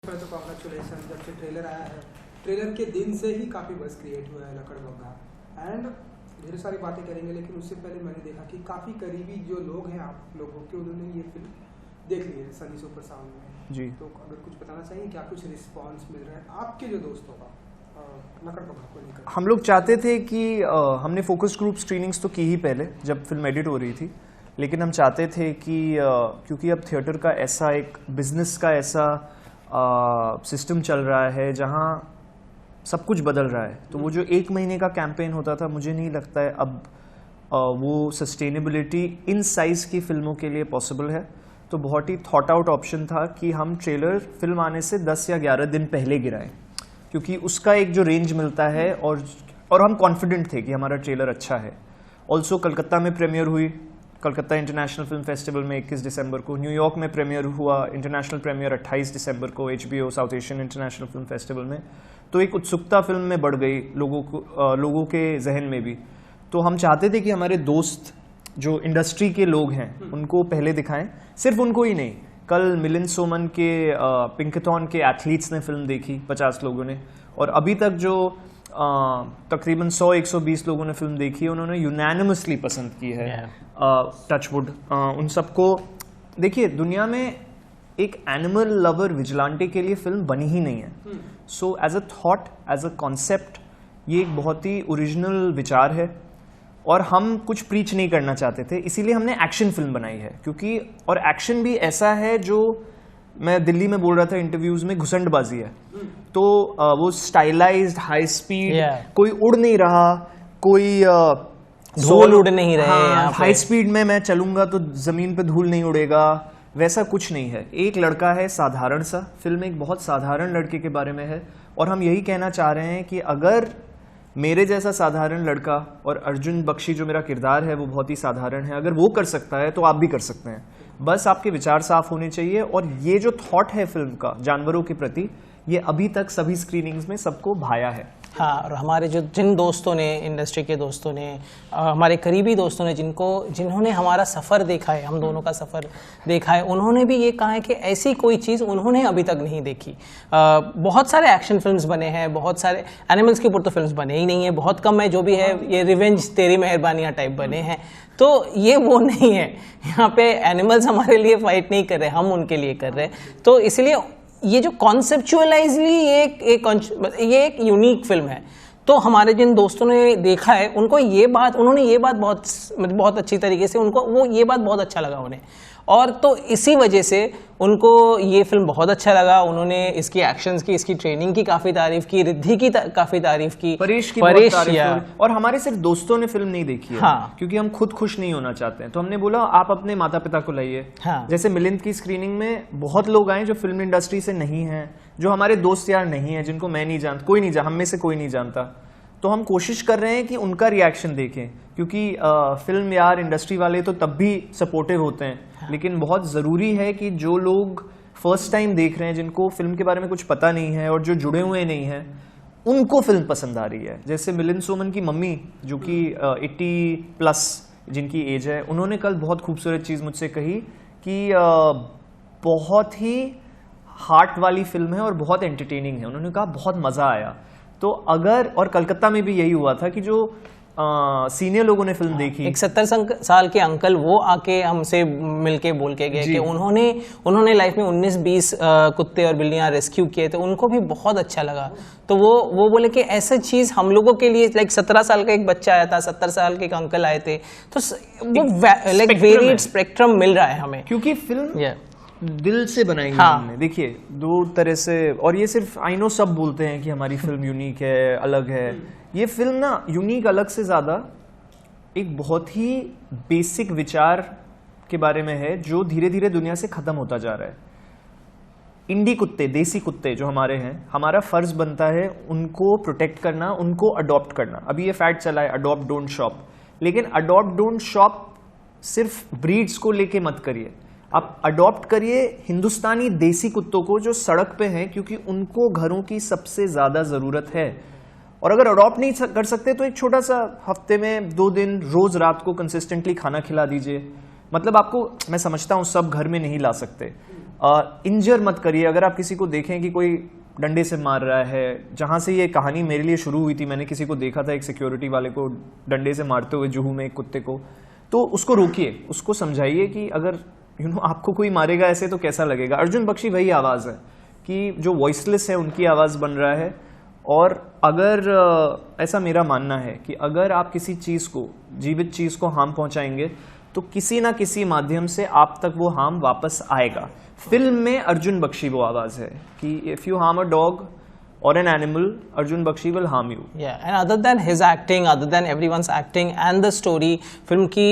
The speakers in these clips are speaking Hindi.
तो कॉन्ग्रेचुलेसन, जब से ट्रेलर आया है, ट्रेलर के दिन से ही काफ़ी बज़ क्रिएट हुआ है लकड़बग्गा एंड ढेर सारी बातें करेंगे। लेकिन उससे पहले मैंने देखा कि काफ़ी करीबी जो लोग हैं आप लोगों के, उन्होंने ये फिल्म देख ली है सनी सुपर साउंड में जी। तो अगर कुछ बताना चाहिए, क्या कुछ रिस्पॉन्स मिल रहा है आपके जो दोस्तों का लकड़बग्गा को लेकर? हम लोग चाहते थे कि हमने फोकस ग्रुप स्क्रीनिंग्स तो की ही पहले जब फिल्म एडिट हो रही थी, लेकिन हम चाहते थे कि क्योंकि अब थिएटर का ऐसा एक बिजनेस का ऐसा सिस्टम चल रहा है जहां सब कुछ बदल रहा है, तो वो जो 1 महीने का कैंपेन होता था, मुझे नहीं लगता है अब वो सस्टेनेबिलिटी इन साइज की फिल्मों के लिए पॉसिबल है। तो बहुत ही थॉट आउट ऑप्शन था कि हम ट्रेलर फिल्म आने से 10 या 11 दिन पहले गिराएं, क्योंकि उसका एक जो रेंज मिलता है और हम कॉन्फिडेंट थे कि हमारा ट्रेलर अच्छा है। ऑल्सो कलकत्ता में प्रीमियर हुई, कलकत्ता इंटरनेशनल फिल्म फेस्टिवल में 21 दिसंबर को, न्यूयॉर्क में प्रीमियर हुआ, इंटरनेशनल प्रीमियर 28 दिसंबर को HBO south Asian international film festival में। तो एक उत्सुकता फिल्म में बढ़ गई लोगों के जहन में भी। तो हम चाहते थे कि हमारे दोस्त जो इंडस्ट्री के लोग हैं उनको पहले दिखाएं, सिर्फ उनको ही नहीं। कल मिलिंद सोमन के पिंकथॉन के एथलीट्स ने फिल्म देखी, 50 लोगों ने, और अभी तक जो तकरीबन 100-120 लोगों ने फिल्म देखी है, उन्होंने यूनैनिमसली पसंद की है। टचवुड उन सबको देखिए, दुनिया में एक एनिमल लवर विजिलेंटे के लिए फिल्म बनी ही नहीं है। So as a thought, as a concept, ये एक बहुत ही ओरिजिनल विचार है और हम कुछ प्रीच नहीं करना चाहते थे, इसीलिए हमने एक्शन फिल्म बनाई है। क्योंकि और एक्शन भी ऐसा है जो मैं दिल्ली में बोल रहा था इंटरव्यूज में, घुसंडबाजी है। तो वो स्टाइलाइज्ड हाई स्पीड, कोई उड़ नहीं रहा, कोई धूल उड़ नहीं रहे। हाई स्पीड में मैं चलूंगा तो जमीन पे धूल नहीं उड़ेगा, वैसा कुछ नहीं है। एक लड़का है साधारण सा, फिल्म एक बहुत साधारण लड़के के बारे में है, और हम यही कहना चाह रहे हैं कि अगर मेरे जैसा साधारण लड़का, और अर्जुन बख्शी जो मेरा किरदार है वो बहुत ही साधारण है, अगर वो कर सकता है तो आप भी कर सकते हैं। बस आपके विचार साफ होने चाहिए। और ये जो थॉट है फिल्म का जानवरों के प्रति, ये अभी तक सभी स्क्रीनिंग्स में सबको भाया है। हाँ, और हमारे जिन दोस्तों ने, इंडस्ट्री के दोस्तों ने, हमारे करीबी दोस्तों ने, जिन्होंने हमारा सफ़र देखा है, हम दोनों का सफ़र देखा है, उन्होंने भी ये कहा है कि ऐसी कोई चीज़ उन्होंने अभी तक नहीं देखी। बहुत सारे एक्शन फिल्म्स बने हैं, बहुत सारे एनिमल्स के ऊपर तो फिल्म्स बने ही नहीं है, बहुत कम है। जो भी है ये रिवेंज तेरी मेहरबानियाँ टाइप बने हैं, तो ये वो नहीं है। यहाँ पे एनिमल्स हमारे लिए फाइट नहीं कर रहे, हम उनके लिए कर रहे हैं। तो इसलिए ये जो कॉन्सेप्चुअलाइजली ये एक यूनिक फिल्म है। तो हमारे जिन दोस्तों ने देखा है, उन्होंने ये बात बहुत अच्छी तरीके से, वो ये बात बहुत अच्छा लगा उन्हें, और तो इसी वजह से उनको ये फिल्म बहुत अच्छा लगा। उन्होंने इसकी एक्शंस की, इसकी ट्रेनिंग की काफी तारीफ की, रिद्धि की काफी तारीफ की, परेश और हमारे सिर्फ दोस्तों ने फिल्म नहीं देखी है। हाँ। क्योंकि हम खुद खुश नहीं होना चाहते हैं, तो हमने बोला आप अपने माता पिता को लाइए। हाँ। जैसे मिलिंद की स्क्रीनिंग में बहुत लोग आए जो फिल्म इंडस्ट्री से नहीं है, जो हमारे दोस्त यार नहीं है, जिनको मैं नहीं जानता, कोई नहीं, हम में से कोई नहीं जानता। तो हम कोशिश कर रहे हैं कि उनका रिएक्शन देखें, क्योंकि फिल्म यार इंडस्ट्री वाले तो तब भी सपोर्टिव होते हैं। हाँ। लेकिन बहुत ज़रूरी है कि जो लोग फर्स्ट टाइम देख रहे हैं, जिनको फिल्म के बारे में कुछ पता नहीं है और जो जुड़े हुए नहीं हैं, उनको फिल्म पसंद आ रही है। जैसे मिलिंद सोमन की मम्मी, जो कि 80+ जिनकी एज है, उन्होंने कल बहुत खूबसूरत चीज़ मुझसे कही कि बहुत ही हार्ट वाली फिल्म है और बहुत एंटरटेनिंग है। उन्होंने कहा बहुत मज़ा आया। तो अगर, और कलकत्ता में भी यही हुआ था कि जो सीनियर लोगों ने फिल्म देखी, एक 70 साल के अंकल वो आके हमसे मिलके बोल के गए कि उन्होंने लाइफ में 19-20 कुत्ते और बिल्लियां रेस्क्यू किए थे, उनको भी बहुत अच्छा लगा। तो वो बोले कि ऐसा चीज हम लोगों के लिए, लाइक 17 साल का एक बच्चा आया था, 70 साल के एक अंकल आए थे, तो वो लाइक वेरिएड स्पेक्ट्रम मिल रहा है हमें, क्योंकि फिल्म दिल से बनाएंगे। हाँ। हमने देखिए 2 तरह से, और ये सिर्फ आई नो सब बोलते हैं कि हमारी फिल्म यूनिक है, अलग है। ये फिल्म ना यूनिक अलग से ज्यादा एक बहुत ही बेसिक विचार के बारे में है, जो धीरे धीरे दुनिया से खत्म होता जा रहा है। इंडी कुत्ते, देसी कुत्ते जो हमारे हैं, हमारा फर्ज बनता है उनको प्रोटेक्ट करना, उनको अडॉप्ट करना। अभी ये फैक्ट चला है, अडॉप्ट डोंट शॉप। लेकिन अडॉप्ट डोंट शॉप सिर्फ ब्रीड्स को लेके मत करिए, आप अडॉप्ट करिए हिंदुस्तानी देसी कुत्तों को जो सड़क पे हैं, क्योंकि उनको घरों की सबसे ज्यादा जरूरत है। और अगर अडॉप्ट नहीं कर सकते तो एक छोटा सा हफ्ते में 2 दिन रोज रात को कंसिस्टेंटली खाना खिला दीजिए। मतलब आपको, मैं समझता हूं सब घर में नहीं ला सकते, इंजर मत करिए। अगर आप किसी को देखें कि कोई डंडे से मार रहा है, जहाँ से ये कहानी मेरे लिए शुरू हुई थी, मैंने किसी को देखा था एक सिक्योरिटी वाले को डंडे से मारते हुए जुहू में एक कुत्ते को, तो उसको रोकिए, उसको समझाइए कि अगर आपको कोई मारेगा ऐसे तो कैसा लगेगा। अर्जुन बख्शी वही आवाज़ है कि जो वॉइसलेस है उनकी आवाज़ बन रहा है। और अगर ऐसा मेरा मानना है कि अगर आप किसी चीज़ को, जीवित चीज़ को हार्म पहुंचाएंगे तो किसी ना किसी माध्यम से आप तक वो हार्म वापस आएगा। फिल्म में अर्जुन बख्शी वो आवाज़ है कि if you harm a dog or an animal, Arjun Bakshi will harm you. Yeah, and other than his acting, other than everyone's acting and the story, film की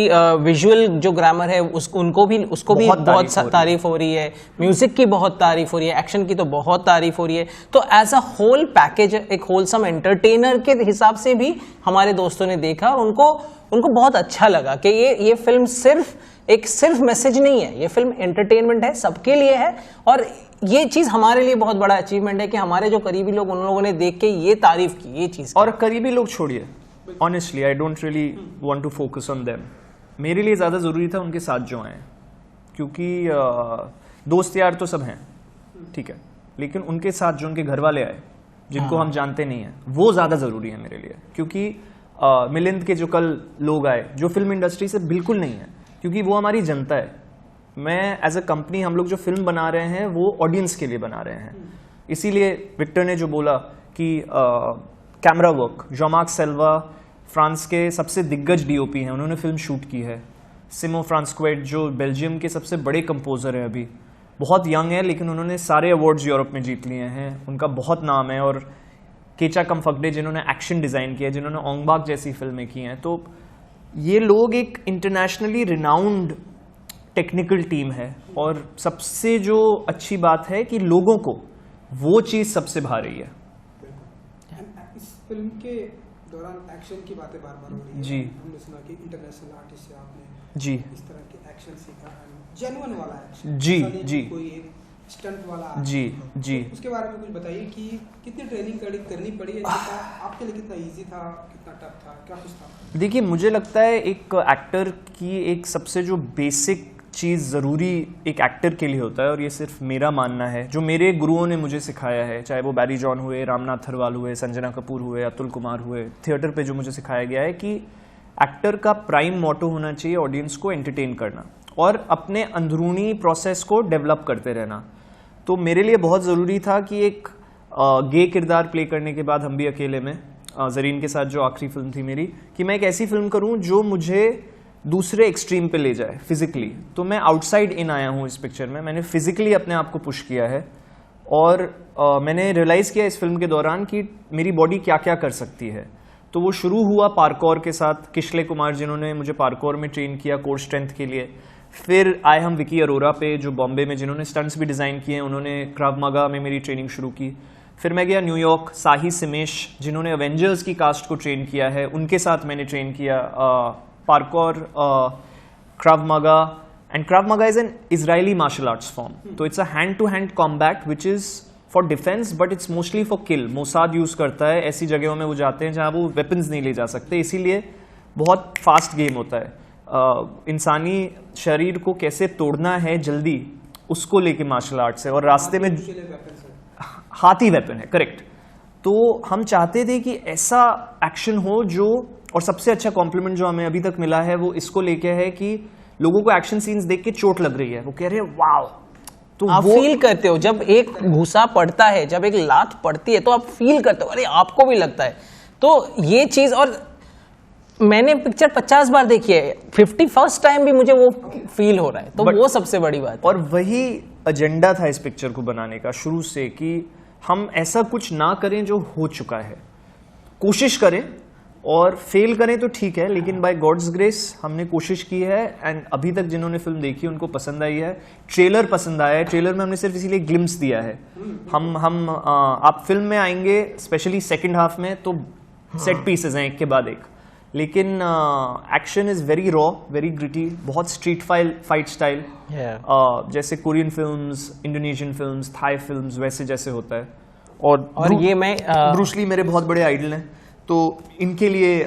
विजुअल जो ग्रामर है उसको भी बहुत तारीफ हो रही है, म्यूजिक की बहुत तारीफ हो रही है, एक्शन की तो बहुत तारीफ हो रही है। तो एज अ होल पैकेज, एक होलसम एंटरटेनर के हिसाब से भी हमारे दोस्तों ने देखा और उनको बहुत अच्छा लगा कि ये फिल्म सिर्फ मैसेज नहीं है, ये फिल्म एंटरटेनमेंट है, सबके लिए है। और ये चीज हमारे लिए बहुत बड़ा अचीवमेंट है कि हमारे जो करीबी लोग, उन लोगों ने देख के ये तारीफ की, ये चीज। और करीबी लोग छोड़िए, honestly I don't really want to focus on them. मेरे लिए ज्यादा जरूरी था उनके साथ जो आए, क्योंकि दोस्त यार तो सब हैं, ठीक है, लेकिन उनके साथ जो उनके घर वाले आए, जिनको हम जानते नहीं है, वो ज्यादा जरूरी है मेरे लिए। क्योंकि मिलिंद के जो कल लोग आए, जो फिल्म इंडस्ट्री से बिल्कुल नहीं है, क्योंकि वो हमारी जनता है। मैं एज अ कंपनी, हम लोग जो फिल्म बना रहे हैं वो ऑडियंस के लिए बना रहे हैं। इसीलिए विक्टर ने जो बोला कि कैमरा वर्क, जॉमार्क सेल्वा फ्रांस के सबसे दिग्गज डीओपी हैं, उन्होंने फिल्म शूट की है। सिमो फ्रांस्क्वेट जो बेल्जियम के सबसे बड़े कंपोजर हैं, अभी बहुत यंग है, लेकिन उन्होंने सारे अवार्ड्स यूरोप में जीत लिए हैं, उनका बहुत नाम है। और केचा कमफगडे जिन्होंने एक्शन डिज़ाइन किया, जिन्होंने ओंगबाक जैसी फिल्में की हैं। तो ये लोग एक इंटरनेशनली रिनाउंड टेक्निकल टीम है। और सबसे जो अच्छी बात है कि लोगों को वो चीज़ सबसे भा रही है। इस फिल्म के दौरान एक्शन की बातें बार बार हो रही है जी। हमने सुना कि इंटरनेशनल आर्टिस्ट से आपने जी इस तरह के एक्शन सीखा, जेन्युइन वाला एक्शन, जी जी, कोई एक स्टंट वाला जी जी। तो उसके बारे में कुछ बताइए कि कितनी ट्रेनिंग करनी पड़ी है, आपके लिए कितना इजी था, कितना टफ था, क्या कुछ था? देखिए, मुझे लगता है एक एक्टर की एक सबसे जो बेसिक चीज़ ज़रूरी एक एक्टर के लिए होता है, और ये सिर्फ मेरा मानना है, जो मेरे गुरुओं ने मुझे सिखाया है, चाहे वो बैरी जॉन हुए, रामनाथ थरवाल हुए, संजना कपूर हुए, अतुल कुमार हुए, थिएटर पे जो मुझे सिखाया गया है कि एक्टर का प्राइम मोटो होना चाहिए ऑडियंस को एंटरटेन करना और अपने अंदरूनी प्रोसेस को डेवलप करते रहना। तो मेरे लिए बहुत ज़रूरी था कि एक गे किरदार प्ले करने के बाद, हम भी अकेले में, ज़रीन के साथ जो आखिरी फिल्म थी मेरी, कि मैं एक ऐसी फिल्म करूं जो मुझे दूसरे एक्सट्रीम पे ले जाए फिजिकली। तो मैं आउटसाइड इन आया हूँ इस पिक्चर में, मैंने फिजिकली अपने आप को पुश किया है। और मैंने रियलाइज़ किया इस फिल्म के दौरान कि मेरी बॉडी क्या क्या कर सकती है। तो वो शुरू हुआ पार्कोर के साथ, किशले कुमार जिन्होंने मुझे पार्कोर में ट्रेन किया कोर स्ट्रेंथ के लिए। फिर आए हम विकी अरोरा पे, जो बॉम्बे में जिन्होंने स्टंट्स भी डिज़ाइन किए, उन्होंने क्राव मागा में मेरी ट्रेनिंग शुरू की। फिर मैं गया न्यूयॉर्क, साही सिमेश जिन्होंने अवेंजर्स की कास्ट को ट्रेन किया है, उनके साथ मैंने ट्रेन किया पार्कोर, क्राव मागा। And Krav Maga is an Israeli martial arts form, तो it's a hand to hand combat which is for defence but it's mostly for kill. Mossad use करता है, ऐसी जगहों में वो जाते हैं जहां वो वेपन्स नहीं ले जा सकते, इसीलिए बहुत फास्ट गेम होता है। इंसानी शरीर को कैसे तोड़ना है जल्दी, उसको लेके मार्शल आर्ट्स है। और रास्ते में हाथी वेपन है, करेक्ट। तो हम चाहते थे कि ऐसा एक्शन हो जो, और सबसे अच्छा कॉम्प्लीमेंट जो हमें अभी तक मिला है वो इसको लेके है कि लोगों को एक्शन सीन्स देख के चोट लग रही है, वो कह रहे हैं वाओ। तो आप फील करते हो जब एक घूसा पड़ता है, जब एक लात पड़ती है, तो आप फील करते हो, अरे आपको भी लगता है। तो ये चीज, और मैंने पिक्चर 50 बार देखी है, 51st टाइम भी मुझे वो फील हो रहा है, तो वो सबसे बड़ी बात है। और वही एजेंडा था इस पिक्चर को बनाने का शुरू से, कि हम ऐसा कुछ ना करें जो हो चुका है, कोशिश करें, और फेल करें तो ठीक है, लेकिन बाय गॉड्स ग्रेस हमने कोशिश की है। एंड अभी तक जिन्होंने फिल्म देखी उनको पसंद आई है, ट्रेलर पसंद आया है। ट्रेलर में हमने सिर्फ इसीलिए ग्लिम्स दिया है। आप फिल्म में आएंगे, स्पेशली सेकंड हाफ में, तो सेट पीसेस हैं एक के बाद एक, लेकिन action is very raw, very gritty, बहुत स्ट्रीट फाइट स्टाइल, जैसे Korean films, Indonesian films, Thai films, वैसे जैसे होता है। और ये मैं ब्रूस ली मेरे बहुत बड़े आइडल हैं, तो इनके लिए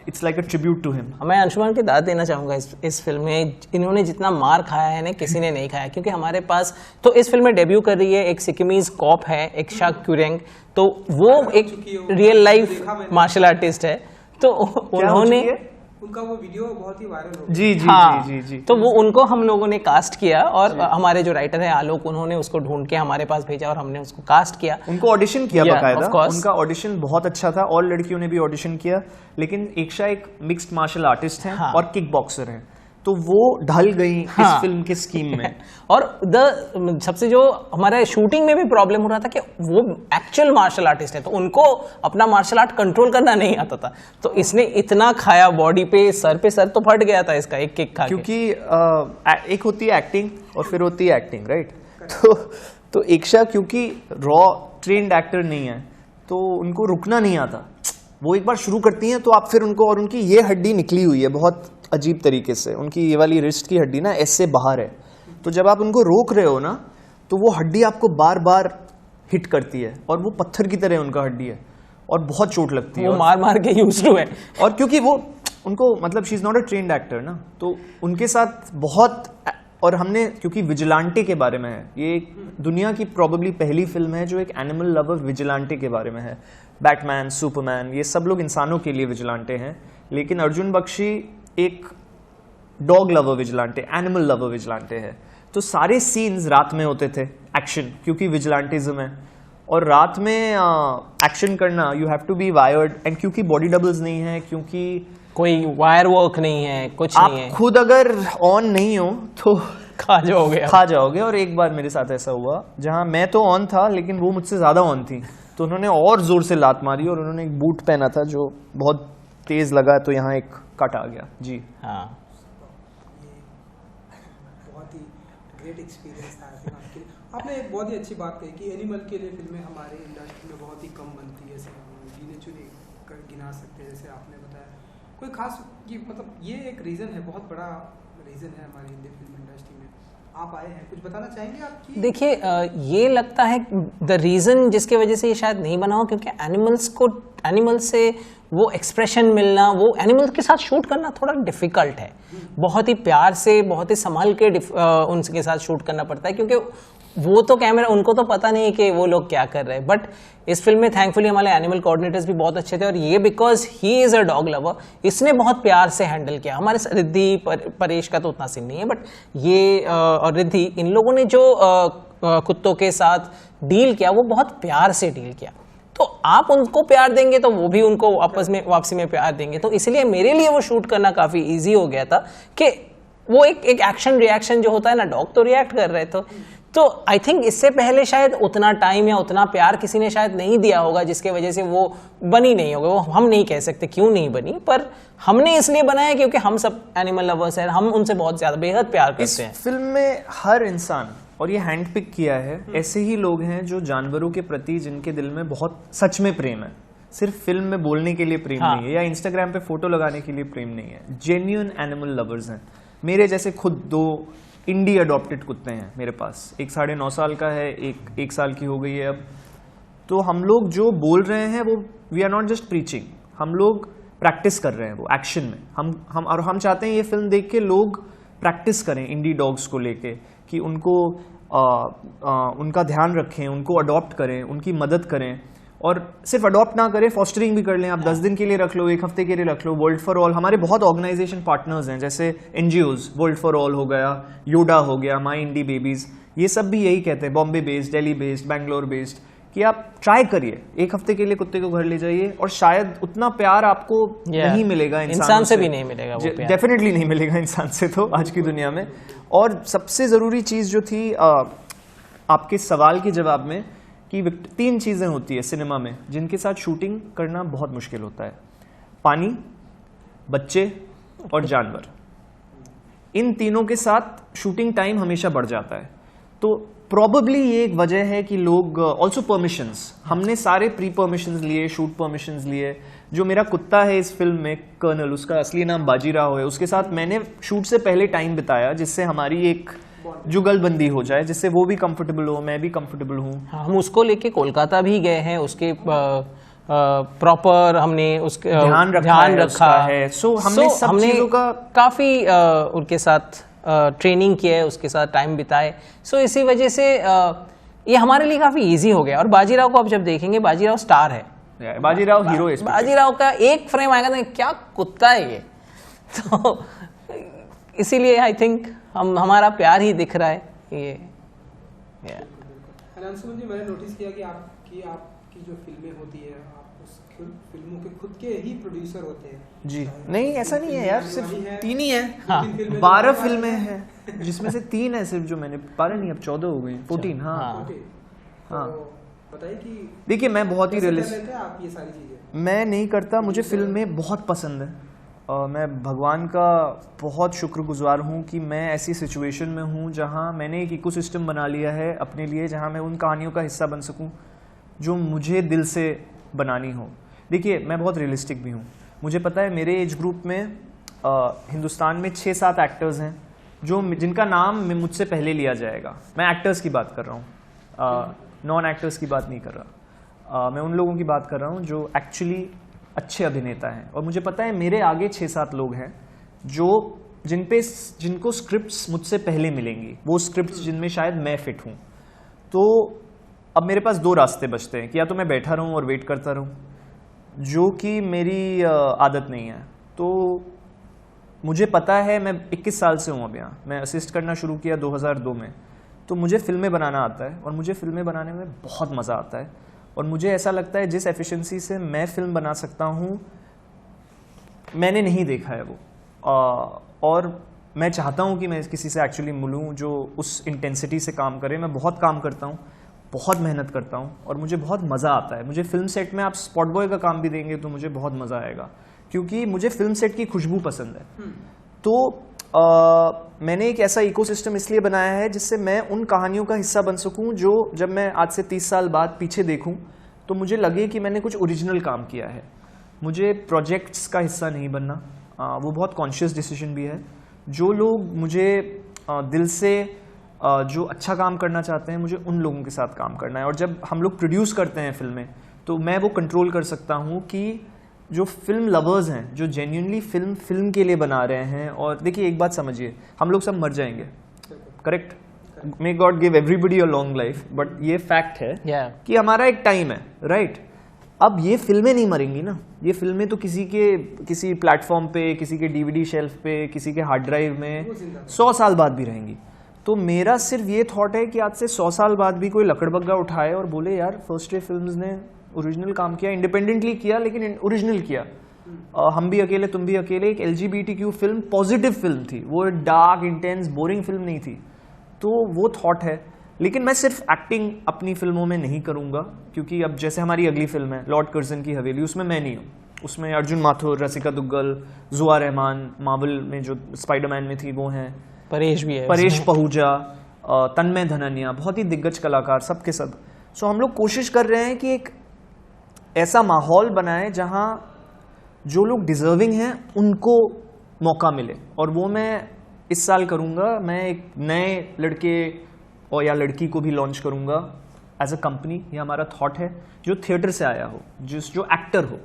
it's like a tribute to him. मैं अंशुमान की दाद देना चाहूँगा इस फिल्म में। इन्होंने जितना मार खाया है ना, किसी ने नहीं खाया, क्योंकि हमारे पास तो इस फिल्म में डेब्यू कर रही है एक सिक्किमीज कॉप है, एक शा क्यूरेंग, तो वो एक रियल लाइफ मार्शल आर्टिस्ट है। तो उन्होंने उनका वो वीडियो बहुत ही वायरल हो गया। जी जी हाँ, जी जी जी। तो वो उनको हम लोगों ने कास्ट किया, और हमारे जो राइटर है आलोक, उन्होंने उसको ढूंढ के हमारे पास भेजा और हमने उसको कास्ट किया। उनको ऑडिशन किया Yeah, बकायदा, of course. उनका ऑडिशन बहुत अच्छा था, और लड़कियों ने भी ऑडिशन किया, लेकिन एकशा एक मिक्स्ड मार्शल आर्टिस्ट हैं हाँ। और किक बॉक्सर हैं, तो वो ढल गई हाँ। इस फिल्म के स्कीम में। और सबसे जो हमारे शूटिंग में भी प्रॉब्लम हो रहा था कि वो एक्चुअल मार्शल आर्टिस्ट है, तो उनको अपना मार्शल आर्ट कंट्रोल करना नहीं आता था, तो इसने इतना खाया बॉडी पे, सर तो फट गया था इसका एक किक खा के। क्योंकि एक होती है एक्टिंग और फिर होती है एक्टिंग, राइट? तो एकशा क्योंकि रॉ ट्रेन्ड एक्टर नहीं है, तो उनको रुकना नहीं आता। वो एक बार शुरू करती हैं तो आप फिर उनको, और उनकी ये हड्डी निकली हुई है बहुत अजीब तरीके से, उनकी ये वाली रिस्ट की हड्डी ना ऐसे बाहर है, तो जब आप उनको रोक रहे हो ना, तो वो हड्डी आपको बार बार हिट करती है, और वो पत्थर की तरह उनका हड्डी है, और बहुत चोट लगती है। वो मार मार के यूज्ड टू है। और क्योंकि वो उनको, मतलब she is not a trained actor ना, तो उनके साथ बहुत, और हमने क्योंकि विजिलांटे के बारे में है, ये दुनिया की प्रोबेबली पहली फिल्म है जो एक एनिमल लवर विजिलांटे के बारे में है। बैटमैन, सुपरमैन, ये सब लोग इंसानों के लिए विजिलांटे हैं, लेकिन अर्जुन बख्शी एक डॉग लवर विजिलांटे, एनिमल लवर विजिलांटे है। तो सारे सीन्स रात में होते थे, एक्शन, क्योंकि विजिलांटिज्म है, और रात में एक्शन करना, you have to be wired, and क्योंकि बॉडी डबल्स नहीं है, क्योंकि कोई वायर वर्क नहीं है, कुछ आप नहीं है, खुद अगर ऑन नहीं हो तो खा जाओगे आप। खा जाओगे। और एक बार मेरे साथ ऐसा हुआ जहां मैं तो ऑन था, लेकिन वो मुझसे ज्यादा ऑन थी, तो उन्होंने और जोर से लात मारी, और उन्होंने एक बूट पहना था जो बहुत तेज लगा, तो यहाँ एक कट आ गया जी। हाँ, बहुत ही ग्रेट एक्सपीरियंस था आपके। आपने एक बहुत ही अच्छी बात कही कि एनिमल के लिए फिल्में हमारे इंडस्ट्री में बहुत ही कम बनती है, जैसे हम गिने चुने गिना सकते हैं, जैसे आपने बताया। कोई खास ये, मतलब ये एक रीज़न है, बहुत बड़ा रीज़न है हमारी हिंदी फिल्म इंडस्ट्री में। आप आए हैं, कुछ बताना चाहेंगे आपकी? देखिए, ये लगता है द रीज़न जिसके वजह से ये शायद नहीं बना हो, क्योंकि एनिमल्स से वो एक्सप्रेशन मिलना, वो एनिमल्स के साथ शूट करना थोड़ा डिफिकल्ट है। बहुत ही प्यार से, बहुत ही संभाल के उनके साथ शूट करना पड़ता है, क्योंकि वो तो कैमरा, उनको तो पता नहीं कि वो लोग क्या कर रहे हैं। बट इस फिल्म में थैंकफुली हमारे एनिमल कोऑर्डिनेटर्स भी बहुत अच्छे थे, और ये because he is a dog lover, इसने बहुत प्यार से हैंडल किया। हमारे रिद्धि परेश का तो उतना सीन नहीं है, बट ये और रिद्धि, इन लोगों ने जो कुत्तों के साथ डील किया, वो बहुत प्यार से डील किया। तो आप उनको प्यार देंगे तो वो भी उनको आपस में वापसी में प्यार देंगे। तो इसलिए मेरे लिए वो शूट करना काफी इजी हो गया था कि वो एक एक्शन रिएक्शन जो होता है ना, डॉग तो रिएक्ट कर रहे थे। तो आई थिंक इससे पहले शायद उतना टाइम या उतना प्यार किसी ने शायद नहीं दिया होगा, जिसके वजह से वो बनी नहीं होगी। वो हम नहीं कह सकते क्यों नहीं बनी, पर हमने इसलिए बनाया क्योंकि हम सब एनिमल लवर्स हैं, हम उनसे बहुत ज्यादा बेहद प्यार करते हैं। इस फिल्म में हर इंसान, और ये हैंड पिक किया है, ऐसे ही लोग हैं जो जानवरों के प्रति, जिनके दिल में बहुत सच में प्रेम है, सिर्फ फिल्म में बोलने के लिए प्रेम नहीं है, या इंस्टाग्राम पे फोटो लगाने के लिए प्रेम नहीं है, जेन्युइन एनिमल लवर्स हैं। मेरे जैसे खुद 2 इंडी अडॉप्टेड कुत्ते हैं मेरे पास, एक 9.5 साल का है, एक 1 साल की हो गई है अब। तो हम लोग जो बोल रहे हैं वो, we are not just preaching, हम लोग प्रैक्टिस कर रहे हैं वो एक्शन में। हम चाहते हैं ये फिल्म देख के लोग प्रैक्टिस करें इंडी डॉग्स को लेके, कि उनको उनका ध्यान रखें, उनको अडॉप्ट करें, उनकी मदद करें, और सिर्फ अडॉप्ट ना करें, फॉस्टरिंग भी कर लें। आप 10 दिन के लिए रख लो, 1 हफ्ते के लिए रख लो। वर्ल्ड फॉर ऑल, हमारे बहुत ऑर्गेनाइजेशन पार्टनर्स हैं, जैसे एनजीओज, वर्ल्ड फॉर ऑल हो गया, योडा हो गया, माई इंडी बेबीज, ये सब भी यही कहते हैं, Bombay based, Delhi based, Bangalore based, कि आप ट्राई करिए, 1 हफ्ते के लिए कुत्ते को घर ले जाइए, और शायद उतना प्यार आपको नहीं मिलेगा इंसान से भी नहीं मिलेगा वो प्यार, डेफिनेटली नहीं मिलेगा इंसान से तो आज की दुनिया में। और सबसे जरूरी चीज जो थी आपके सवाल के जवाब में, कि 3 चीजें होती है सिनेमा में जिनके साथ शूटिंग करना बहुत मुश्किल होता है: पानी, बच्चे और जानवर। इन तीनों के साथ शूटिंग टाइम हमेशा बढ़ जाता है। तो प्रॉबेबली ये एक वजह है कि लोग, ऑल्सो परमिशंस, हमने सारे प्री परमिशंस लिए, शूट परमिशंस लिए। जो मेरा कुत्ता है इस फिल्म में, कर्नल, उसका असली नाम बाजीराव है, उसके साथ मैंने शूट से पहले टाइम बिताया, जिससे हमारी एक जुगलबंदी हो जाए, जिससे वो भी कंफर्टेबल हो, मैं भी कंफर्टेबल हूँ। हम उसको लेके कोलकाता भी गए हैं, उसके प्रॉपर हमने उसके ध्यान रखा है। So, हमने सब चीजों का काफी उनके साथ ट्रेनिंग किया है, उसके साथ टाइम बिताए। सो इसी वजह से ये हमारे लिए काफी इजी हो गया। और बाजीराव को आप जब देखेंगे, बाजीराव स्टार है, बाजीराव हीरो है। बाजीराव का एक फ्रेम आएगा तो क्या कुत्ता है ये। तो इसीलिए आई थिंक हमारा प्यार ही दिख रहा है ये। अंशुमन जी, मैंने नोटिस किया कि आपकी जो फिल्में होती है, आप उस फिल्मों के खुद के ही प्रोड्यूसर होते हैं जी। नहीं, ऐसा नहीं है यार, सिर्फ 3 ही है। हाँ। 12 फिल्में हैं जिसमें से 3 है सिर्फ जो मैंने, 12 नहीं अब 14 हो गई, 14। हाँ हाँ। बताइए कि देखिए, मैं बहुत ही रियलिस्टिक आप ये सारी चीजें मैं नहीं करता। मुझे फिल्में बहुत पसंद है और मैं भगवान का बहुत शुक्रगुजार हूँ कि मैं ऐसी सिचुएशन में हूँ जहाँ मैंने एक इकोसिस्टम बना लिया है अपने लिए, जहाँ मैं उन कहानियों का हिस्सा बन सकूँ जो मुझे दिल से बनानी हो। देखिए, मैं बहुत रियलिस्टिक भी हूँ। मुझे पता है मेरे एज ग्रुप में हिंदुस्तान में 6-7 एक्टर्स हैं जिनका नाम मुझसे पहले लिया जाएगा। मैं एक्टर्स की बात कर रहा हूँ, नॉन एक्टर्स की बात नहीं कर रहा। मैं उन लोगों की बात कर रहा हूँ जो एक्चुअली अच्छे अभिनेता हैं। और मुझे पता है मेरे आगे 6-7 लोग हैं जिनको स्क्रिप्ट्स मुझसे पहले मिलेंगी, वो स्क्रिप्ट्स जिनमें शायद मैं फिट हूँ। तो अब मेरे पास 2 रास्ते बचते हैं कि या तो मैं बैठा रहूँ और वेट करता रहूँ, जो कि मेरी आदत नहीं है। तो मुझे पता है, मैं 21 साल से हूँ अब यहाँ। मैं असिस्ट करना शुरू किया 2002 में। तो मुझे फिल्में बनाना आता है और मुझे फिल्में बनाने में बहुत मज़ा आता है। और मुझे ऐसा लगता है जिस एफिशिएंसी से मैं फिल्म बना सकता हूँ, मैंने नहीं देखा है वो। और मैं चाहता हूँ कि मैं किसी से एक्चुअली मिलूँ जो उस इंटेंसिटी से काम करे। मैं बहुत काम करता हूँ, बहुत मेहनत करता हूँ और मुझे बहुत मज़ा आता है। मुझे फिल्म सेट में आप स्पॉट बॉय का काम भी देंगे तो मुझे बहुत मज़ा आएगा, क्योंकि मुझे फिल्म सेट की खुशबू पसंद है। तो मैंने एक ऐसा इकोसिस्टम इसलिए बनाया है जिससे मैं उन कहानियों का हिस्सा बन सकूं जो जब मैं आज से 30 साल बाद पीछे देखूं तो मुझे लगे कि मैंने कुछ ओरिजिनल काम किया है। मुझे प्रोजेक्ट्स का हिस्सा नहीं बनना, वो बहुत कॉन्शियस डिसीजन भी है। जो लोग मुझे दिल से जो अच्छा काम करना चाहते हैं, मुझे उन लोगों के साथ काम करना है। और जब हम लोग प्रोड्यूस करते हैं फिल्में, तो मैं वो कंट्रोल कर सकता हूँ कि जो फिल्म लवर्स हैं, जो जेन्युइनली फिल्म के लिए बना रहे हैं। और देखिए, एक बात समझिए, हम लोग सब मर जाएंगे, correct? May God give everybody a long life, but ये फैक्ट है कि हमारा एक टाइम है, राइट? अब ये फिल्में नहीं मरेंगी ना। ये फिल्में तो किसी प्लेटफॉर्म पे, किसी के डीवीडी शेल्फ पे, किसी के हार्ड ड्राइव में 100 साल बाद भी रहेंगी। तो मेरा सिर्फ ये थॉट है कि आज से 100 साल बाद भी कोई लकड़बग्गा उठाए और बोले, यार फर्स्ट डे फिल्म्स ने ओरिजिनल काम किया, इंडिपेंडेंटली किया लेकिन ओरिजिनल किया। हम भी अकेले, तुम भी अकेले, एक LGBTQ फिल्म, पॉजिटिव फिल्म थी वो, डार्क, इंटेंस, बोरिंग फिल्म नहीं थी। तो वो थॉट है। लेकिन मैं सिर्फ एक्टिंग अपनी फिल्मों में नहीं करूंगा, क्योंकि अब जैसे हमारी अगली फिल्म है लॉर्ड कर्जन की हवेली, उसमें मैं नहीं हूँ। उसमें अर्जुन माथुर, रसिका दुग्गल, जुआ रहमान, मार्वल में जो स्पाइडरमैन में थी वो हैं, परेश भी है, परेश पहूजा, तन्मय धननिया, बहुत ही दिग्गज कलाकार, सब के सब। सो हम लोग कोशिश कर रहे हैं कि एक ऐसा माहौल बनाए जहां जो लोग डिजर्विंग हैं उनको मौका मिले। और वो मैं इस साल करूंगा। मैं एक नए लड़के और या लड़की को भी लॉन्च करूंगा एज अ कंपनी। ये हमारा थॉट है, जो थिएटर से आया हो, जो एक्टर हो,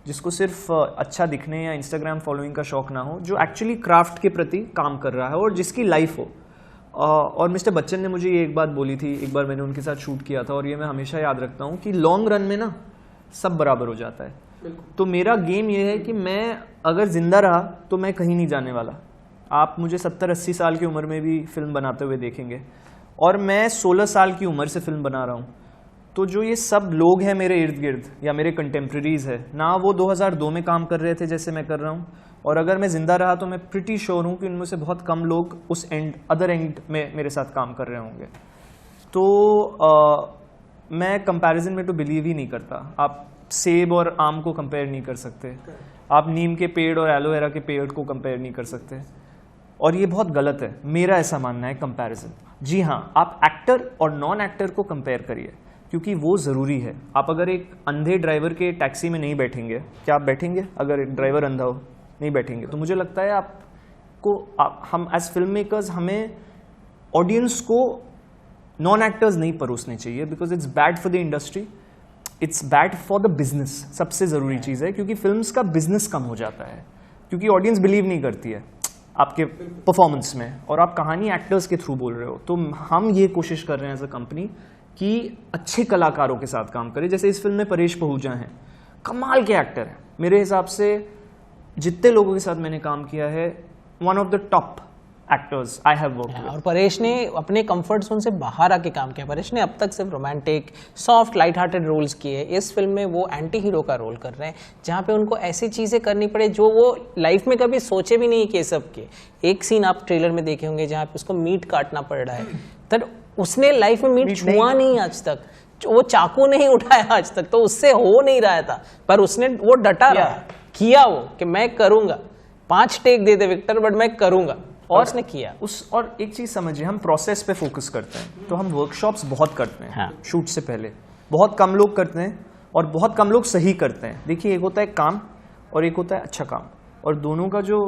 जिसको सिर्फ अच्छा दिखने या इंस्टाग्राम फॉलोइंग का शौक ना हो, जो एक्चुअली क्राफ्ट के प्रति काम कर रहा है और जिसकी लाइफ हो। और मिस्टर बच्चन ने मुझे ये एक बात बोली थी, एक बार मैंने उनके साथ शूट किया था, और ये मैं हमेशा याद रखता हूँ कि लॉन्ग रन में ना सब बराबर हो जाता है। तो मेरा गेम ये है कि मैं अगर जिंदा रहा तो मैं कहीं नहीं जाने वाला। आप मुझे 70-80 साल की उम्र में भी फिल्म बनाते हुए देखेंगे, और मैं 16 साल की उम्र से फिल्म बना रहा हूँ। तो जो ये सब लोग हैं मेरे इर्द गिर्द या मेरे कंटेम्प्रेरीज है ना, वो 2002 में काम कर रहे थे जैसे मैं कर रहा हूँ। और अगर मैं जिंदा रहा तो मैं प्रिटी श्योर हूँ कि उनमें से बहुत कम लोग उस अदर एंड में मेरे साथ काम कर रहे होंगे। तो मैं कंपैरिजन में तो बिलीव ही नहीं करता। आप सेब और आम को कंपेयर नहीं कर सकते, आप नीम के पेड़ और एलोवेरा के पेड़ को कंपेयर नहीं कर सकते, और ये बहुत गलत है। मेरा ऐसा मानना है कंपैरिजन। जी हाँ, आप एक्टर और नॉन एक्टर को कंपेयर करिए, क्योंकि वो ज़रूरी है। आप अगर एक अंधे ड्राइवर के टैक्सी में नहीं बैठेंगे, क्या आप बैठेंगे? अगर एक ड्राइवर अंधा हो, नहीं बैठेंगे। तो मुझे लगता है हम एज फिल्म मेकर्स, हमें ऑडियंस को नॉन एक्टर्स नहीं परोसने चाहिए, because it's bad for the industry. It's bad for the business. सबसे ज़रूरी चीज़ है, क्योंकि फिल्म्स का बिजनेस कम हो जाता है, क्योंकि ऑडियंस बिलीव नहीं करती है आपके परफॉर्मेंस में, और आप कहानी एक्टर्स के थ्रू बोल रहे हो। तो हम ये कोशिश कर रहे हैं एज अ कंपनी कि अच्छे कलाकारों के साथ काम करें। जैसे इस फिल्म में परेश पहूजा हैं, कमाल के एक्टर हैं। मेरे हिसाब से जितने लोगों के साथ मैंने काम किया है, one of the top actors I have worked with. और परेश ने अपने कंफर्ट जोन से बाहर आके काम किया। परेश ने अब तक सिर्फ romantic, soft, light hearted roles किए। इस फिल्म में वो एंटी हीरो का रोल कर रहे हैं, जहाँ पे उनको ऐसी चीजें करनी पड़े जो वो लाइफ में कभी सोचे भी नहीं कि सब के। एक सीन आप ट्रेलर में देखे होंगे जहाँ पे उसको मीट काटना पड़ रहा है, तब उसने लाइफ में मीट छुआ नहीं आज तक, वो चाकू नहीं उठाया आज तक, तो उससे हो नहीं रहा था, पर उसने वो डटा रहा, किया वो कि मैं करूंगा, 5 टेक दे दे विक्टर बट मैं करूंगा, और उसने किया। और एक चीज समझिए, हम प्रोसेस पे फोकस करते हैं, तो हम वर्कशॉप्स बहुत करते हैं। हाँ। शूट से पहले बहुत कम लोग करते हैं, और बहुत कम लोग सही करते हैं। देखिए, एक होता है काम और एक होता है अच्छा काम, और दोनों का जो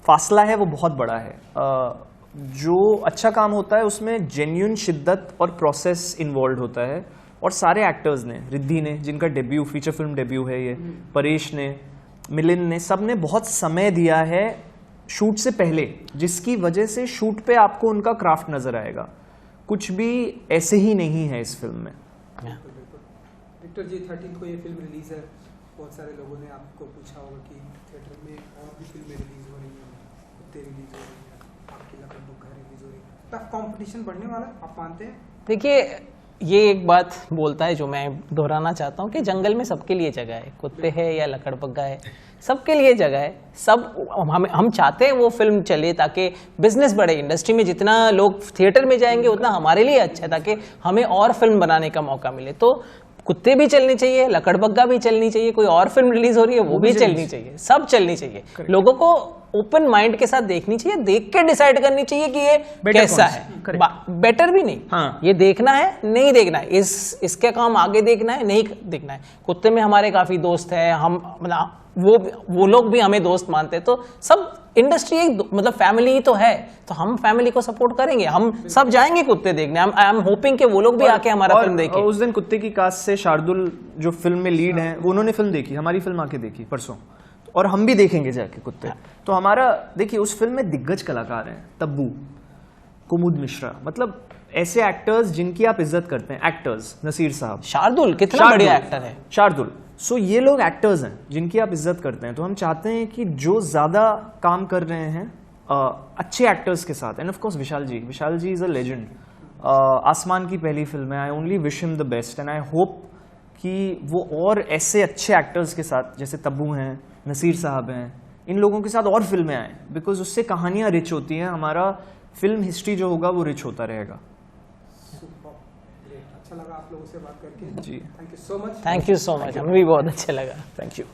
फासला है वो बहुत बड़ा है। जो अच्छा काम होता है उसमें जेन्युइन शिद्दत और प्रोसेस इन्वॉल्व होता है, और सारे एक्टर्स ने, रिद्धि ने जिनका डेब्यू, फीचर फिल्म डेब्यू है ये, परेश ने, मिलिंद ने, सब ने बहुत समय दिया है शूट से पहले, जिसकी वजह से शूट पे आपको उनका क्राफ्ट नजर आएगा। कुछ भी ऐसे ही नहीं है इस फिल्म में। विक्टर जी, 13 को ये फिल्म रिलीज है। बहुत सारे लोगों ने आपको पूछा होगा कि थिएटर में और भी फिल्में रिलीज हो रही हैं, कुत्ते रिलीज हो रही हैं, आपकी लकड़ बुग्गा रिलीज हो रही है, टफ कंपटीशन बढ़ने वाला है, आप मानते हैं? देखिए, ये एक बात बोलता है जो मैं दोहराना चाहता हूँ कि जंगल में सबके लिए जगह है, कुत्ते है या लकड़बग्गा है, सबके लिए जगह है। सब हम चाहते हैं वो फिल्म चले ताकि बिजनेस बढ़े। इंडस्ट्री में जितना लोग थिएटर में जाएंगे उतना हमारे लिए अच्छा है, ताकि हमें और फिल्म बनाने का मौका मिले। तो कुत्ते भी चलनी चाहिए, लकड़बग्गा भी चलनी चाहिए, कोई और फिल्म रिलीज हो रही है वो भी चलनी चाहिए, सब चलनी चाहिए। लोगों को ओपन माइंड के साथ देखनी चाहिए, देख के डिसाइड करनी चाहिए कि ये कैसा है। बेटर भी नहीं, हाँ। ये देखना है नहीं देखना है, इसके काम आगे देखना है नहीं देखना है। कुत्ते में हमारे काफी दोस्त है, हम मतलब वो लोग भी हमें दोस्त मानते हैं। तो सब इंडस्ट्री एक मतलब फैमिली ही तो है, तो हम फैमिली को सपोर्ट करेंगे, हम सब जाएंगे कुत्ते देखने। आई एम होपिंग कि वो लोग भी आके हमारा फिल्म देखें। उस दिन कुत्ते की कास्ट से शार्दुल जो फिल्म में लीड हैं, वो उन्होंने फिल्म देखी, हमारी फिल्म आके देखी परसों, और हम भी देखेंगे जाके कुत्ते। तो हमारा, देखिए, उस फिल्म में दिग्गज कलाकार हैं, तब्बू, कुमुद मिश्रा, मतलब ऐसे एक्टर्स जिनकी आप इज्जत करते हैं, एक्टर्स, नसीर साहब, शार्दुल कितना बढ़िया एक्टर है, शार्दुल। सो ये लोग एक्टर्स हैं जिनकी आप इज्जत करते हैं। तो हम चाहते हैं कि जो ज्यादा काम कर रहे हैं अच्छे एक्टर्स के साथ, and of course Vishal ji is a legend. Aasmaan की पहली फिल्म है, I only wish him the best, and I hope कि वो और ऐसे अच्छे एक्टर्स के साथ, जैसे तब्बू हैं, नसीर साहब हैं, इन लोगों के साथ और फिल्में आएँ, बिकॉज उससे कहानियाँ रिच होती हैं, हमारा फिल्म हिस्ट्री जो होगा वो रिच होता रहेगा। अच्छा लगा आप लोगों से बात करके जी, thank you so much. Thank you so much, हमें भी बहुत अच्छा लगा। Thank you.